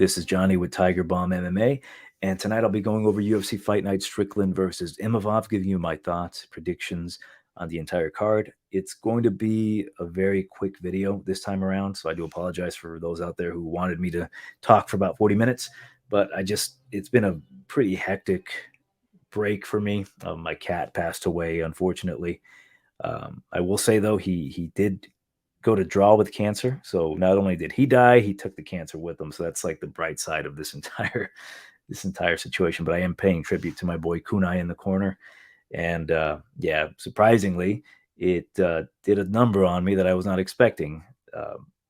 This is Johnny with Tiger Bomb MMA, and tonight I'll be going over UFC Fight Night Strickland versus Imavov, giving you my thoughts, predictions on the entire card. It's going to be a very quick video this time around, so I do apologize for those out there who wanted me to talk for about 40 minutes, but it's been a pretty hectic break for me. My cat passed away, unfortunately. I will say though, he did go to draw with cancer. So not only did he die, he took the cancer with him. So that's like the bright side of this entire this entire situation. But I am paying tribute to my boy Kunai in the corner, and yeah, surprisingly, it did a number on me that I was not expecting.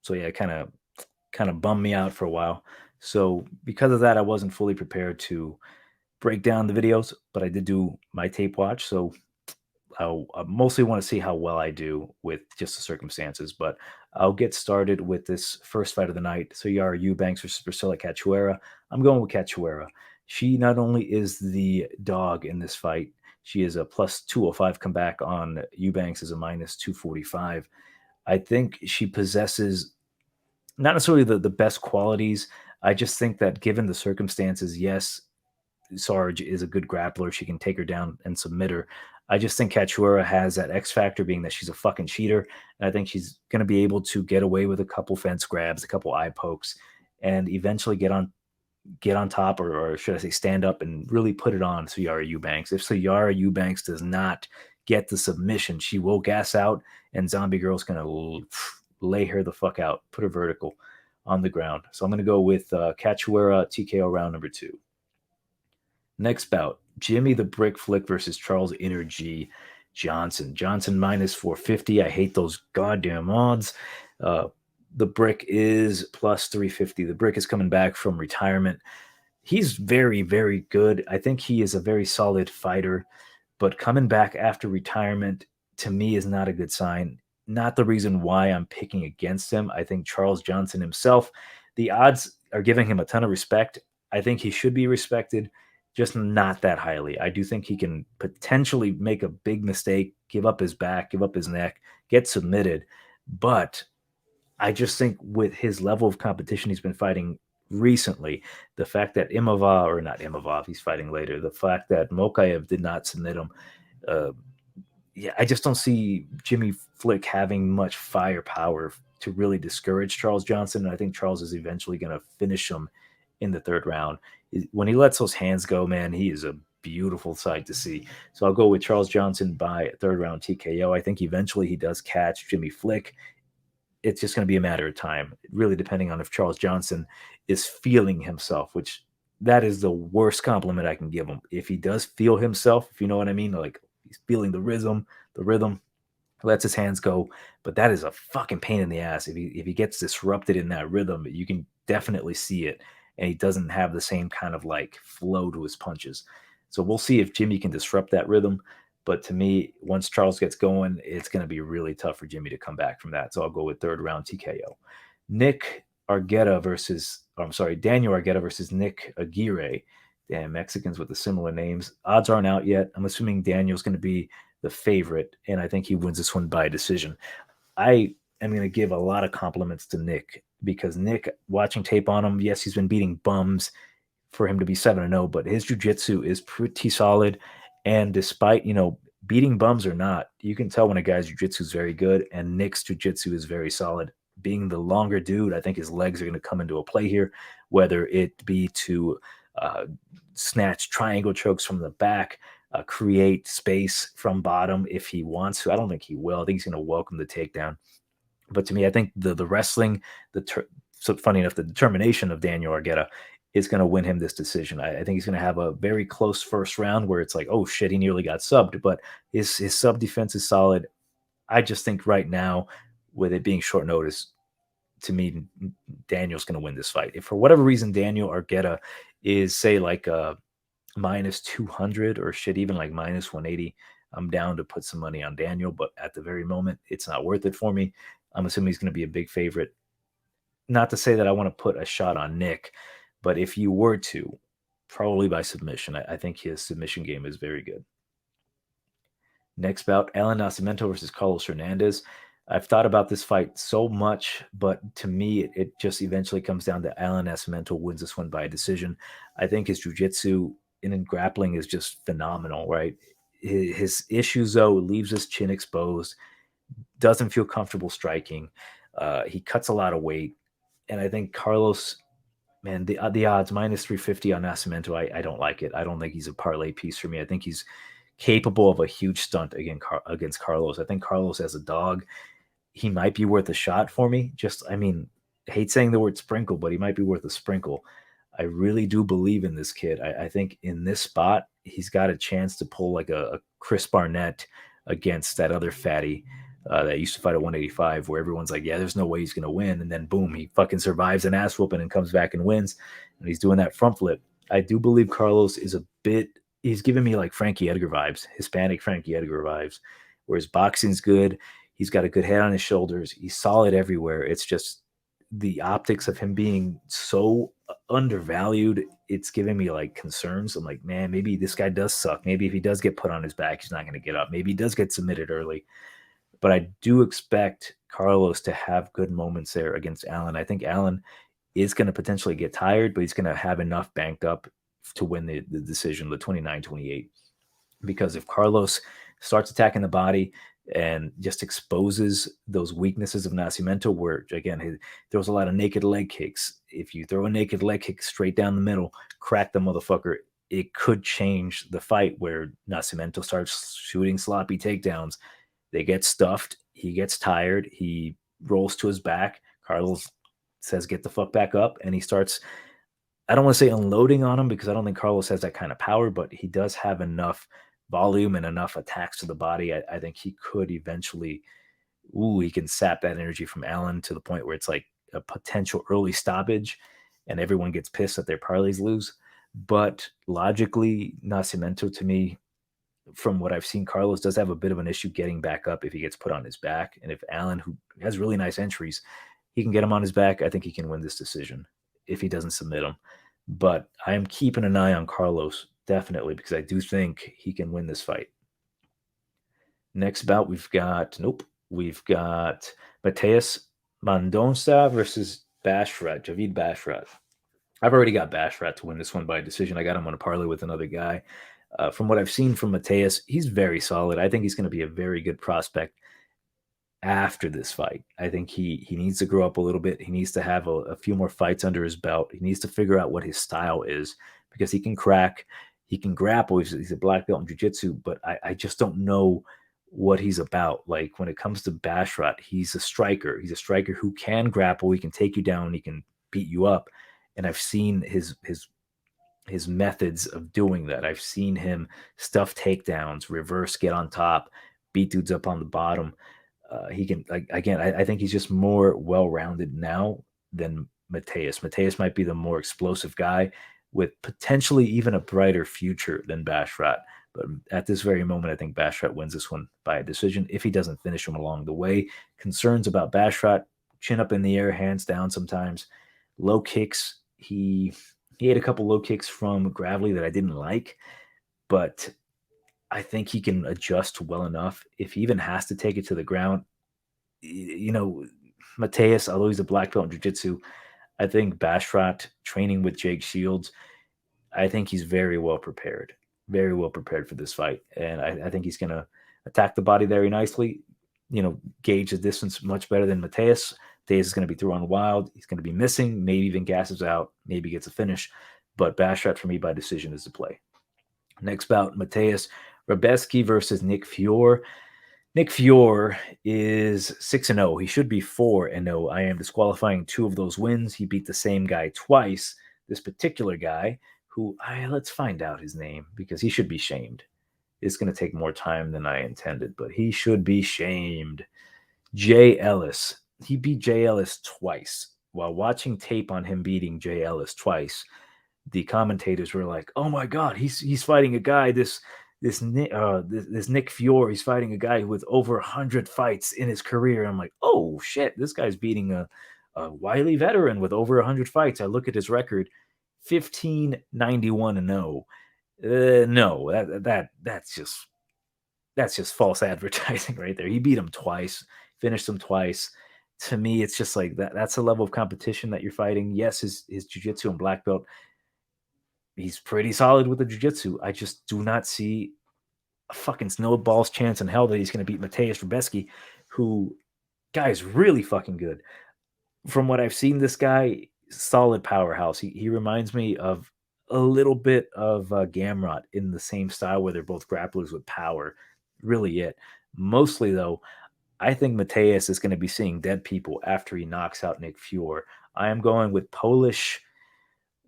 So yeah, kind of bummed me out for a while. So because of that, I wasn't fully prepared to break down the videos, but I did do my tape watch. So I mostly want to see how well I do with just the circumstances, but I'll get started with this first fight of the night. So Yara Eubanks versus Priscilla Cachoeira. I'm going with Cachoeira. She not only is the dog in this fight, she is a plus 205 comeback on Eubanks is a minus 245. I think she possesses not necessarily the best qualities. I just think that given the circumstances, yes, Sarge is a good grappler. She can take her down and submit her. I just think Cachoeira has that X factor, being that she's a fucking cheater. And I think she's going to be able to get away with a couple fence grabs, a couple eye pokes, and eventually get on top, or should I say stand up and really put it on Sayara Eubanks. If Sayara Eubanks does not get the submission, she will gas out, and Zombie Girl's going to lay her the fuck out, put her vertical on the ground. So I'm going to go with Cachoeira TKO round number 2. Next bout, Jimmy the Brick Flick versus Charles Inner G Johnson. Johnson minus 450. I hate those goddamn odds. The Brick is plus 350. The Brick is coming back from retirement. He's very, very good. I think he is a very solid fighter, but coming back after retirement to me is not a good sign. Not the reason why I'm picking against him. I think Charles Johnson himself, the odds are giving him a ton of respect. I think he should be respected, just not that highly. I do think he can potentially make a big mistake, give up his back, give up his neck, get submitted. But I just think with his level of competition he's been fighting recently, the fact that Imavov, or not Imavov, he's fighting later, the fact that Mokaev did not submit him, uh, yeah, I just don't see Jimmy Flick having much firepower to really discourage Charles Johnson. And I think Charles is eventually going to finish him in the third round. When he lets those hands go, man, he is a beautiful sight to see. So I'll go with Charles Johnson by third round TKO. I think eventually he does catch Jimmy Flick. It's just going to be a matter of time, really depending on if Charles Johnson is feeling himself, which that is the worst compliment I can give him. If he does feel himself, if you know what I mean, like he's feeling the rhythm, lets his hands go, but that is a fucking pain in the ass. If he gets disrupted in that rhythm, you can definitely see it, and he doesn't have the same kind of like flow to his punches. So we'll see if Jimmy can disrupt that rhythm. But to me, once Charles gets going, it's going to be really tough for Jimmy to come back from that. So I'll go with third round TKO. Daniel Argueta versus Nick Aguirre. Damn, Mexicans with the similar names. Odds aren't out yet. I'm assuming Daniel's going to be the favorite, and I think he wins this one by decision. I am going to give a lot of compliments to Nick, because Nick, watching tape on him, yes, he's been beating bums for him to be 7-0, but his jiu-jitsu is pretty solid. And despite, beating bums or not, you can tell when a guy's jiu-jitsu is very good, and Nick's jiu-jitsu is very solid. Being the longer dude, I think his legs are going to come into a play here, whether it be to snatch triangle chokes from the back, create space from bottom if he wants to. I don't think he will. I think he's going to welcome the takedown. But to me, I think the wrestling, so funny enough, the determination of Daniel Argueta is going to win him this decision. I think he's going to have a very close first round where it's like, oh shit, he nearly got subbed, but his sub defense is solid. I just think right now, with it being short notice, to me, Daniel's going to win this fight. If for whatever reason Daniel Argueta is, say, like minus 200 or shit, even like minus 180, I'm down to put some money on Daniel, but at the very moment, it's not worth it for me. I'm assuming he's going to be a big favorite. Not to say that I want to put a shot on Nick, but if you were to, probably by submission. I think his submission game is very good. Next bout, Alan Nascimento versus Carlos Hernandez. I've thought about this fight so much, but to me, it just eventually comes down to Alan Nascimento wins this one by a decision. I think his jujitsu and in grappling is just phenomenal, right? His issues, though, leaves his chin exposed, doesn't feel comfortable striking. He cuts a lot of weight. And I think Carlos, man, the odds -350 on Nascimento, I don't like it. I don't think he's a parlay piece for me. I think he's capable of a huge stunt against Carlos. I think Carlos as a dog, he might be worth a shot for me. Just, I mean, I hate saying the word sprinkle, but he might be worth a sprinkle. I really do believe in this kid. I think in this spot, he's got a chance to pull like a Chris Barnett against that other fatty that used to fight at 185, where everyone's like, yeah, there's no way he's going to win. And then boom, he fucking survives an ass whooping and comes back and wins. And he's doing that front flip. I do believe Carlos is a bit, he's giving me like Frankie Edgar vibes, Hispanic Frankie Edgar vibes, where his boxing's good. He's got a good head on his shoulders. He's solid everywhere. It's just the optics of him being so undervalued. It's giving me like concerns. I'm like, man, maybe this guy does suck. Maybe if he does get put on his back, he's not going to get up. Maybe he does get submitted early. But I do expect Carlos to have good moments there against Allen. I think Allen is going to potentially get tired, but he's going to have enough banked up to win the decision, the 29-28. Because if Carlos starts attacking the body and just exposes those weaknesses of Nascimento, where again he throws a lot of naked leg kicks. If you throw a naked leg kick straight down the middle, crack the motherfucker, it could change the fight where Nascimento starts shooting sloppy takedowns. They get stuffed. He gets tired. He rolls to his back. Carlos says, "Get the fuck back up," and he starts. I don't want to say unloading on him because I don't think Carlos has that kind of power, but he does have enough volume and enough attacks to the body. I think he could eventually, he can sap that energy from Allen to the point where it's like a potential early stoppage and everyone gets pissed that their parlays lose. But logically, Nascimento to me, from what I've seen, Carlos does have a bit of an issue getting back up if he gets put on his back. And if Allen, who has really nice entries, he can get him on his back, I think he can win this decision if he doesn't submit him. But I am keeping an eye on Carlos, definitely, because I do think he can win this fight. Next bout, we've got Mateus Mendonça versus Javid Bashrat. I've already got Bashrat to win this one by decision. I got him on a parlay with another guy. From what I've seen from Mateus, he's very solid. I think he's going to be a very good prospect after this fight. I think he needs to grow up a little bit. He needs to have a few more fights under his belt. He needs to figure out what his style is because he can crack, he can grapple. He's a black belt in jiu-jitsu, but I just don't know what he's about. Like when it comes to Bashrat, he's a striker. He's a striker who can grapple. He can take you down. He can beat you up. And I've seen his methods of doing that. I've seen him stuff takedowns, reverse, get on top, beat dudes up on the bottom. He can, like, again, I think he's just more well-rounded now than Mateus. Mateus might be the more explosive guy with potentially even a brighter future than Bashrat. But at this very moment, I think Bashrat wins this one by a decision if he doesn't finish him along the way. Concerns about Bashrat, chin up in the air, hands down sometimes. Low kicks, he had a couple low kicks from Gravely that I didn't like, but I think he can adjust well enough. If he even has to take it to the ground, Mateus, although he's a black belt in jiu-jitsu, I think Bashrat training with Jake Shields, I think he's very well prepared for this fight. And I think he's going to attack the body very nicely, gauge the distance much better than Mateus. Mateus is going to be throwing wild. He's going to be missing, maybe even gasses out, maybe gets a finish. But Bashrat for me by decision is the play. Next bout, Mateus Rabeski versus Nick Fior. Nick Fior is 6-0. He should be 4-0. I am disqualifying 2 of those wins. He beat the same guy twice. This particular guy, who let's find out his name because he should be shamed. It's going to take more time than I intended, but he should be shamed. Jay Ellis. He beat Jay Ellis twice. While watching tape on him beating Jay Ellis twice, the commentators were like, "Oh my God, he's fighting a guy. This Nick Fior. He's fighting a guy with over 100 fights in his career." And I'm like, "Oh shit, this guy's beating a wily veteran with over 100 fights." I look at his record, 15-91-0. No, that's just false advertising right there. He beat him twice. finished him twice. To me, it's just like that's a level of competition that you're fighting. Yes, his jiu-jitsu and black belt, he's pretty solid with the jiu-jitsu. I just do not see a fucking snowball's chance in hell that he's going to beat Mateusz Rebecki, who guy is really fucking good. From what I've seen, this guy solid powerhouse. He reminds me of a little bit of Gamrot in the same style where they're both grapplers with power. Really, it mostly though. I think Mateus is going to be seeing dead people after he knocks out Nick Fuhr. I am going with Polish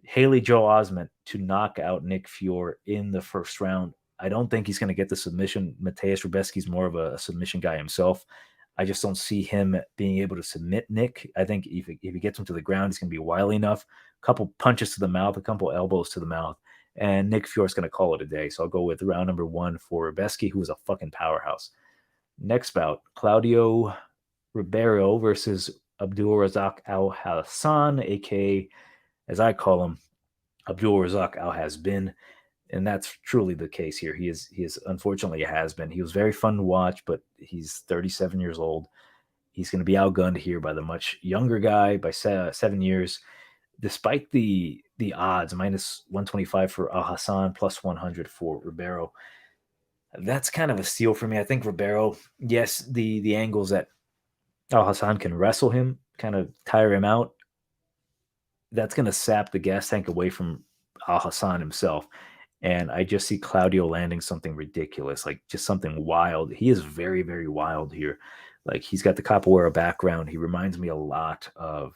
Haley Joe Osment to knock out Nick Fuhr in the first round. I don't think he's going to get the submission. Mateusz Rebecki's more of a submission guy himself. I just don't see him being able to submit Nick. I think if he gets him to the ground, he's going to be wily enough. A couple punches to the mouth, a couple elbows to the mouth, and Nick Fuhr's going to call it a day. So I'll go with round number 1 for Rebecki, who is a fucking powerhouse. Next bout, Claudio Ribeiro versus Abdul Razak Al Hassan, aka, as I call him, Abdul Razak Al Has Been. And that's truly the case here. He is unfortunately a has been. He was very fun to watch, but he's 37 years old. He's going to be outgunned here by the much younger guy by 7 years. Despite the odds, minus 125 for Al Hassan, plus 100 for Ribeiro. That's kind of a steal for me. I think Ribeiro, yes, the angles that Al Hassan can wrestle him, kind of tire him out. That's going to sap the gas tank away from Al Hassan himself. And I just see Claudio landing something ridiculous, like just something wild. He is very, very wild here. Like he's got the capoeira background. He reminds me a lot of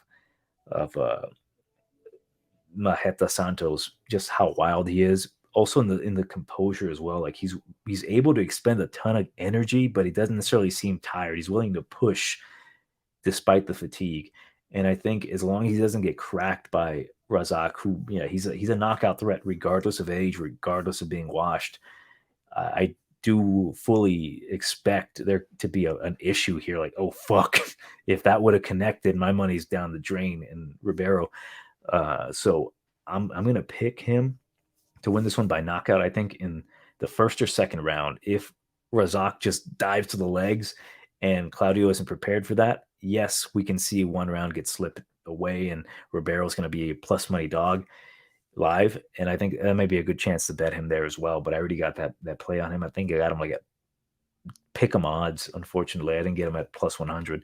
Maheta Santos, just how wild he is. Also in the composure as well. Like he's able to expend a ton of energy, but he doesn't necessarily seem tired. He's willing to push despite the fatigue. And I think as long as he doesn't get cracked by Razak, who he's a knockout threat regardless of age, regardless of being washed. I do fully expect there to be an issue here. Like, oh fuck, if that would have connected, my money's down the drain. And Ribeiro, so I'm gonna pick him to win this one by knockout. I think in the first or second round, if Razak just dives to the legs and Claudio isn't prepared for that, yes, we can see one round get slipped away and Ribeiro's going to be a plus money dog live. And I think that might be a good chance to bet him there as well. But I already got that play on him. I think I got him like at pick 'em odds. Unfortunately, I didn't get him at plus 100.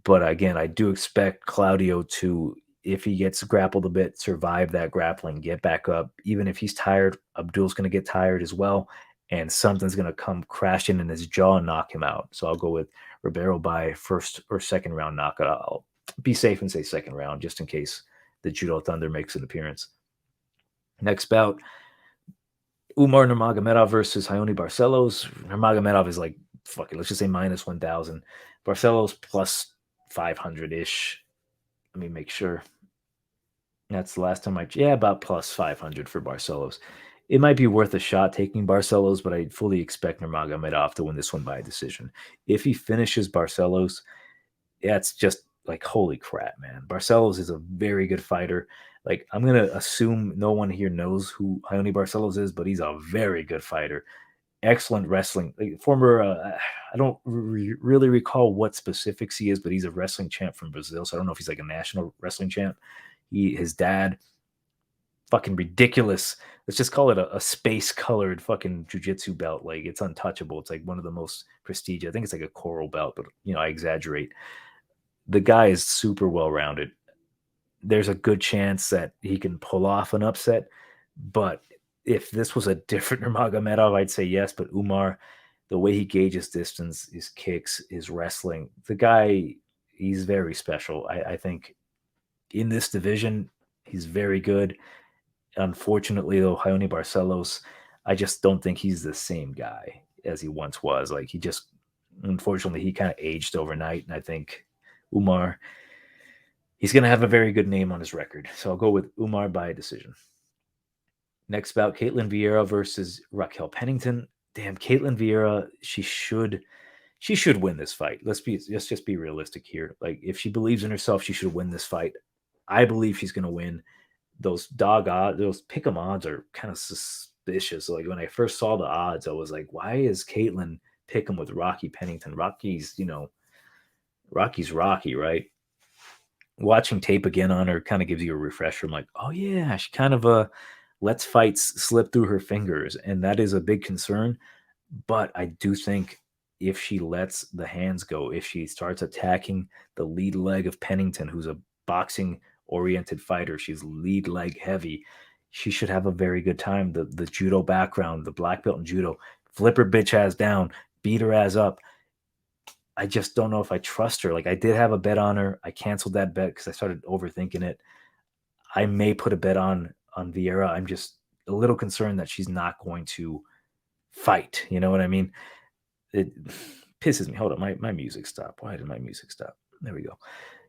But again, I do expect Claudio to, if he gets grappled a bit, survive that grappling, get back up. Even if he's tired, Abdul's going to get tired as well. And something's going to come crashing in his jaw and knock him out. So I'll go with Ribeiro by first or second round knockout. I'll be safe and say second round just in case the Judo Thunder makes an appearance. Next bout, Umar Nurmagomedov versus Ioni Barcelos. Nurmagomedov is like, fuck it, let's just say minus 1,000. Barcelos plus 500-ish. Let me make sure. That's the last time about plus 500 for Barcelos. It might be worth a shot taking Barcelos, but I fully expect Nurmagomedov to win this one by decision. If he finishes Barcelos, it's just like, holy crap, man. Barcelos is a very good fighter. Like, I'm going to assume no one here knows who Ioni Barcelos is, but he's a very good fighter. Excellent wrestling. Like, former, I don't really recall what specifics he is, but he's a wrestling champ from Brazil. So I don't know if he's like a national wrestling champ. His dad, fucking ridiculous. Let's just call it a space colored fucking jujitsu belt. Like, it's untouchable. It's like one of the most prestigious. I think it's like a coral belt, but I exaggerate. The guy is super well rounded. There's a good chance that he can pull off an upset, but if this was a different Nurmagomedov, I'd say yes. But Umar, the way he gauges distance, his kicks, his wrestling, the guy, he's very special. I think in this division, he's very good. Unfortunately, though, Ioni Barcelos, I just don't think he's the same guy as he once was. Like, unfortunately, he kind of aged overnight. And I think Umar, he's going to have a very good name on his record. So I'll go with Umar by decision. Next bout, Caitlin Vieira versus Raquel Pennington. Damn, Caitlin Vieira, she should win this fight. Let's just be realistic here. Like, if she believes in herself, she should win this fight. I believe she's going to win. Those dog odds, those pick 'em odds are kind of suspicious. Like, when I first saw the odds, I was like, why is Caitlin pick 'em with Rocky Pennington? Rocky's, Rocky's Rocky, right? Watching tape again on her kind of gives you a refresher. I'm like, oh yeah, she kind of lets fights slip through her fingers, and that is a big concern. But I do think if she lets the hands go, if she starts attacking the lead leg of Pennington, who's a boxing oriented fighter, she's lead leg heavy. She should have a very good time. The judo background, the black belt in judo, flip her bitch ass down, beat her ass up. I just don't know if I trust her. Like I did have a bet on her. I canceled that bet because I started overthinking it. I may put a bet on Vieira. I'm just a little concerned that she's not going to fight. You know what I mean? It pisses me. Hold on, my music stopped. Why did my music stop? There we go.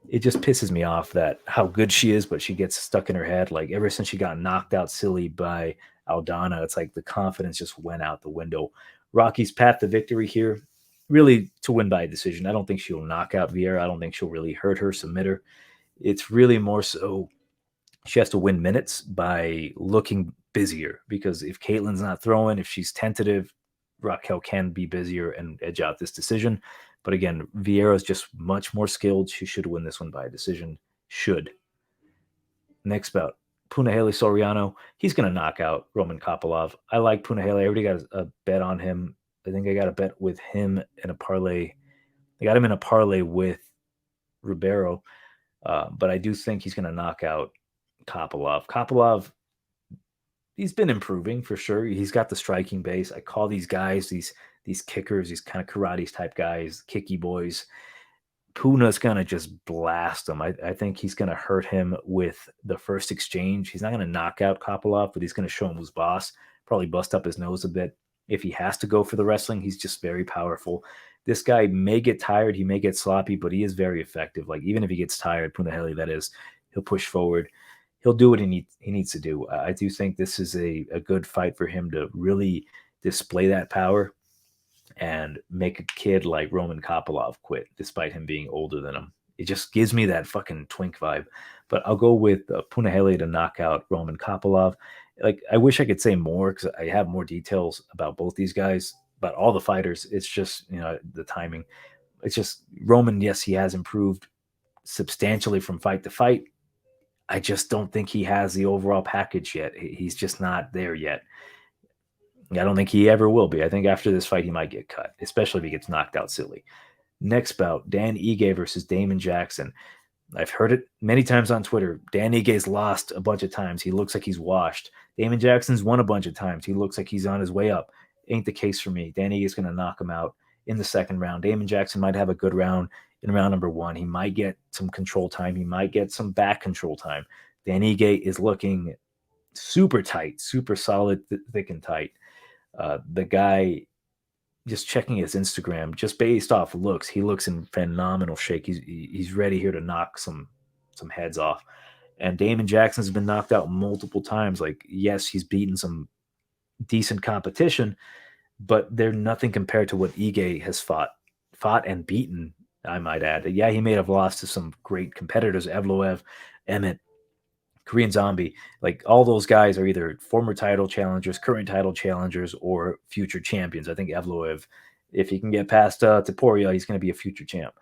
It just pisses me off that how good she is, but she gets stuck in her head. Like ever since she got knocked out silly by Aldana, it's like the confidence just went out the window. Rocky's path to victory here, really to win by a decision. I don't think she'll knock out Vieira. I don't think she'll really hurt her, submit her. It's really more so she has to win minutes by looking busier because if Caitlin's not throwing, if she's tentative, Raquel can be busier and edge out this decision. But again, Vieira is just much more skilled. She should win this one by a decision. Should. Next bout, Punahele Soriano. He's going to knock out Roman Kopylov. I like Punahele. I already got a bet on him. I think I got a bet with him in a parlay. I got him in a parlay with Ribeiro. But I do think he's going to knock out Kopylov. Kopylov, he's been improving for sure. He's got the striking base. I call these guys these kickers, these kind of karate type guys, kicky boys. Puna's gonna just blast him. I think he's gonna hurt him with the first exchange. He's not gonna knock out Kopylov, but he's gonna show him who's boss. Probably bust up his nose a bit. If he has to go for the wrestling, he's just very powerful. This guy may get tired, he may get sloppy, but he is very effective. Like even if he gets tired, Punahele, that is, he'll push forward. He'll do what he needs to do. I do think this is a good fight for him to really display that power and make a kid like Roman Kopylov quit, despite him being older than him. It just gives me that fucking twink vibe. But I'll go with Punahele to knock out Roman Kopylov. Like I wish I could say more because I have more details about both these guys, about all the fighters. It's just the timing. It's just Roman. Yes, he has improved substantially from fight to fight. I just don't think he has the overall package yet. He's just not there yet. I don't think he ever will be. I think after this fight, he might get cut, especially if he gets knocked out silly. Next bout, Dan Ige versus Damon Jackson. I've heard it many times on Twitter. Dan Ige's lost a bunch of times. He looks like he's washed. Damon Jackson's won a bunch of times. He looks like he's on his way up. Ain't the case for me. Dan Ige's going to knock him out in the second round. Damon Jackson might have a good round in round number one. He might get some control time. He might get some back control time. Dan Ige is looking super tight, super solid, thick and tight. The guy, just checking his Instagram, just based off looks, he looks in phenomenal shape. He's ready here to knock some heads off. And Damon Jackson's been knocked out multiple times. Like, yes, he's beaten some decent competition, but they're nothing compared to what Ige has fought and beaten, I might add. Yeah, he may have lost to some great competitors, Evloev, Emmett, Korean Zombie. Like all those guys are either former title challengers, current title challengers, or future champions. I think Evloev, if he can get past Taporia, he's going to be a future champ.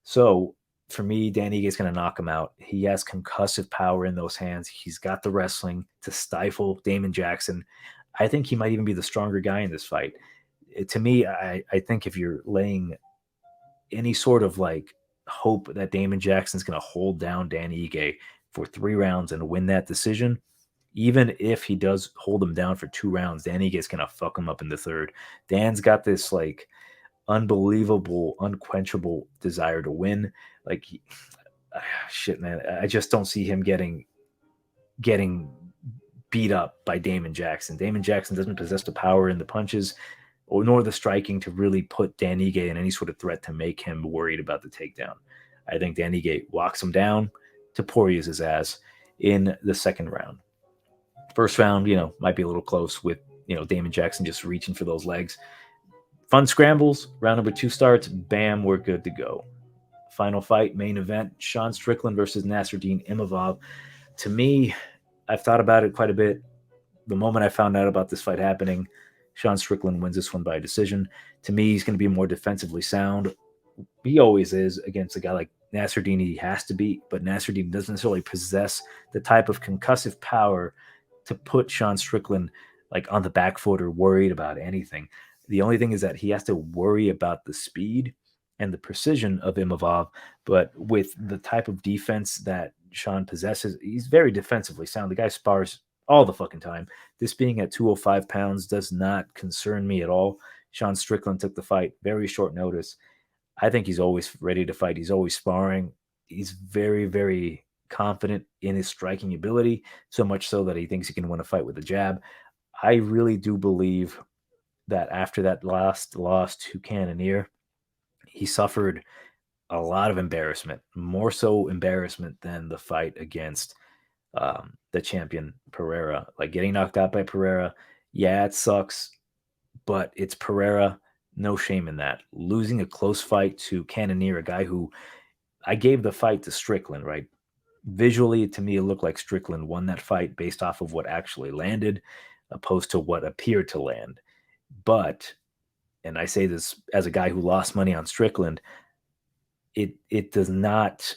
So for me, Danny is going to knock him out. He has concussive power in those hands. He's got the wrestling to stifle Damon Jackson. I think he might even be the stronger guy in this fight. To me, I think if you're laying any sort of like hope that Damon Jackson's going to hold down Dan Ige for 3 rounds and win that decision, even if he does hold him down for 2 rounds, Dan Ige's going to fuck him up in the third. Dan's got this like unbelievable, unquenchable desire to win. Like, shit, man, I just don't see him getting beat up by Damon Jackson. Damon Jackson doesn't possess the power in the punches or nor the striking to really put Dan Ige in any sort of threat to make him worried about the takedown. I think Dan Ige walks him down, Taporia's his ass in the second round. First round, might be a little close with, Damon Jackson just reaching for those legs. Fun scrambles. Round number 2 starts. Bam, we're good to go. Final fight, main event, Sean Strickland versus Nasruddin Imavov. To me, I've thought about it quite a bit. The moment I found out about this fight happening, Sean Strickland wins this one by decision. To me, he's going to be more defensively sound. he always is against a guy like Nasruddin. He has to beat, but Nasruddin doesn't necessarily possess the type of concussive power to put Sean Strickland like on the back foot or worried about anything. The only thing is that he has to worry about the speed and the precision of Imavov, but with the type of defense that Sean possesses, he's very defensively sound. The guy spars all the fucking time. This being at 205 pounds does not concern me at all. Sean Strickland took the fight very short notice. I think he's always ready to fight. He's always sparring. He's very, very confident in his striking ability, so much so that he thinks he can win a fight with a jab. I really do believe that after that last loss to Cannonier, he suffered a lot of embarrassment, more so embarrassment than the fight against the champion Pereira. Like getting knocked out by Pereira, yeah, it sucks, but it's Pereira. No shame in that. Losing a close fight to Cannonier, a guy who I gave the fight to Strickland, right? Visually, to me, it looked like Strickland won that fight based off of what actually landed, opposed to what appeared to land. But, and I say this as a guy who lost money on Strickland, it does not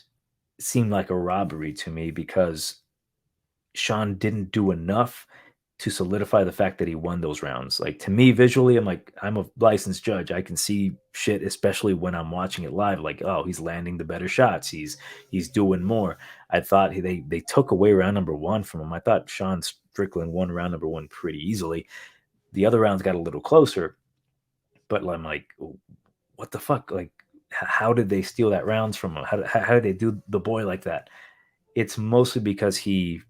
seem like a robbery to me because Sean didn't do enough to solidify the fact that he won those rounds. Like to me, visually, I'm like, I'm a licensed judge. I can see shit, especially when I'm watching it live. Like, oh, he's landing the better shots. He's doing more. I thought they took away round number one from him. I thought Sean Strickland won round number one pretty easily. The other rounds got a little closer, but I'm like, what the fuck? Like, how did they steal that rounds from him? How did they do the boy like that? It's mostly because he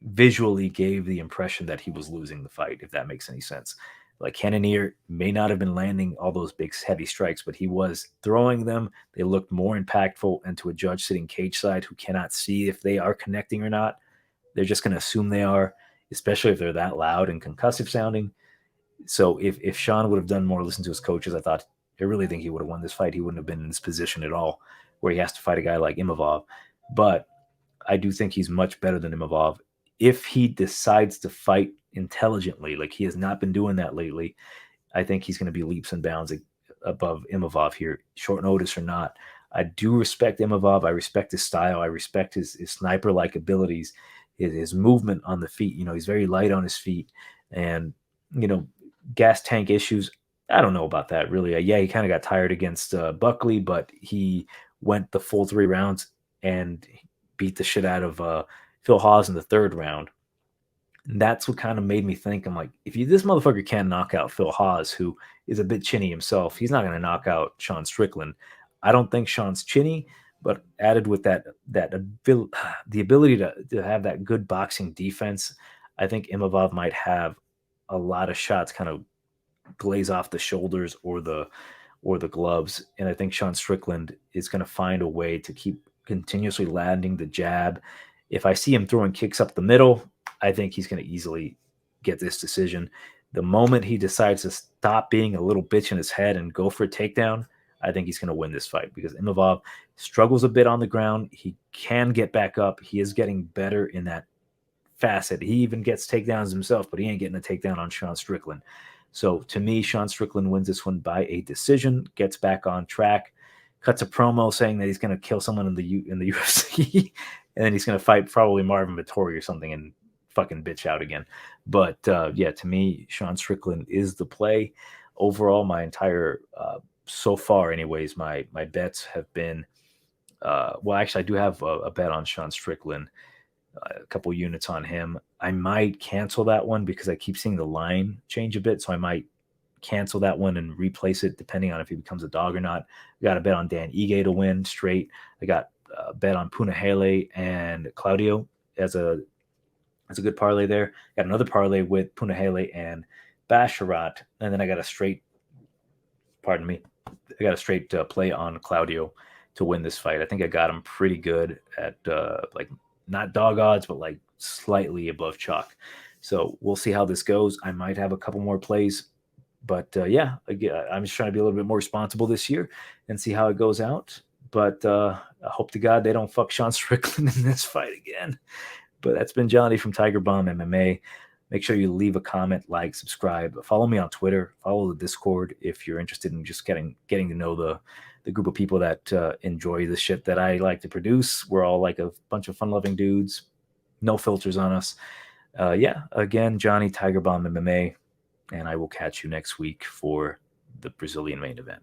visually gave the impression that he was losing the fight, if that makes any sense. Like Cannonier may not have been landing all those big heavy strikes, but he was throwing them. They looked more impactful, and to a judge sitting cage side who cannot see if they are connecting or not, they're just going to assume they are, especially if they're that loud and concussive sounding. So if Sean would have done more, listen to his coaches, I really think he would have won this fight. He wouldn't have been in this position at all, where he has to fight a guy like Imavov. But I do think he's much better than Imavov if he decides to fight intelligently. Like he has not been doing that lately. I think he's going to be leaps and bounds above Imavov here, short notice or not. I do respect Imavov. I respect his style. I respect his sniper-like abilities, his movement on the feet. You know, he's very light on his feet, and you know, gas tank issues. I don't know about that really. Yeah, he kind of got tired against Buckley, but he went the full 3 rounds and beat the shit out of Phil Hawes in the 3rd round. And that's what kind of made me think, I'm like, if this motherfucker can knock out Phil Hawes, who is a bit chinny himself, he's not going to knock out Sean Strickland. I don't think Sean's chinny, but added with the ability to have that good boxing defense, I think Imavov might have a lot of shots kind of glaze off the shoulders or the gloves. And I think Sean Strickland is going to find a way to keep continuously landing the jab. If I see him throwing kicks up the middle, I think he's going to easily get this decision. The moment he decides to stop being a little bitch in his head and go for a takedown, I think he's going to win this fight because Imavov struggles a bit on the ground. He can get back up. He is getting better in that facet. He even gets takedowns himself, but he ain't getting a takedown on Sean Strickland. So to me, Sean Strickland wins this one by a decision, gets back on track, cuts a promo saying that he's going to kill someone in the UFC, and then he's going to fight probably Marvin Vettori or something and fucking bitch out again. But yeah, to me, Sean Strickland is the play. Overall, my entire so far, anyways, my bets have been. Well, actually, I do have a bet on Sean Strickland. A couple units on him. I might cancel that one because I keep seeing the line change a bit. So I might cancel that one and replace it depending on if he becomes a dog or not. I got a bet on Dan Ige to win straight. I got a bet on Punahele and Claudio as a good parlay there. Got another parlay with Punahele and Basharat. And then I got a straight, pardon me, I got a straight play on Claudio to win this fight. I think I got him pretty good at like not dog odds, but like slightly above chalk. So we'll see how this goes. I might have a couple more plays, but yeah, again, I'm just trying to be a little bit more responsible this year and see how it goes out. But I hope to God they don't fuck Sean Strickland in this fight again. But that's been Johnny from Tiger Bomb MMA. Make sure you leave a comment, like, subscribe, follow me on Twitter, follow the Discord if you're interested in just getting to know the the group of people that enjoy the shit that I like to produce. We're all like a bunch of fun-loving dudes, no filters on us. Yeah, again, Johnny Tiger Bomb MMA, and I will catch you next week for the Brazilian main event.